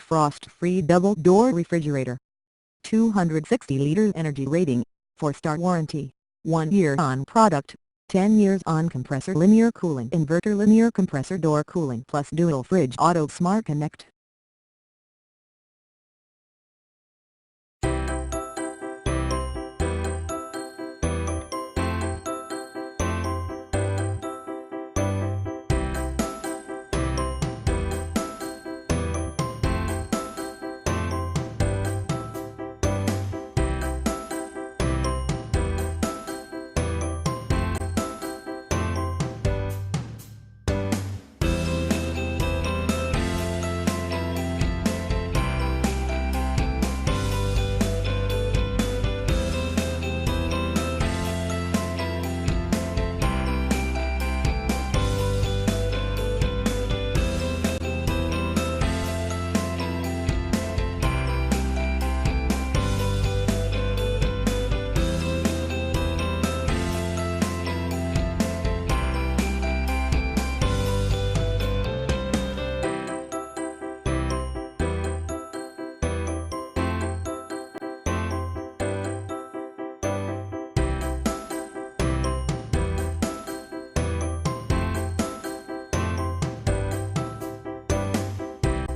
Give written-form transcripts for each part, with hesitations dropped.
frost-free double-door refrigerator. 260 liters energy rating, 4-star warranty, 1 year on product, 10 years on compressor linear cooling inverter linear compressor door cooling plus dual fridge auto smart connect.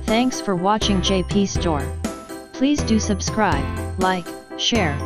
Thanks for watching JP Store. Please do subscribe, like, share,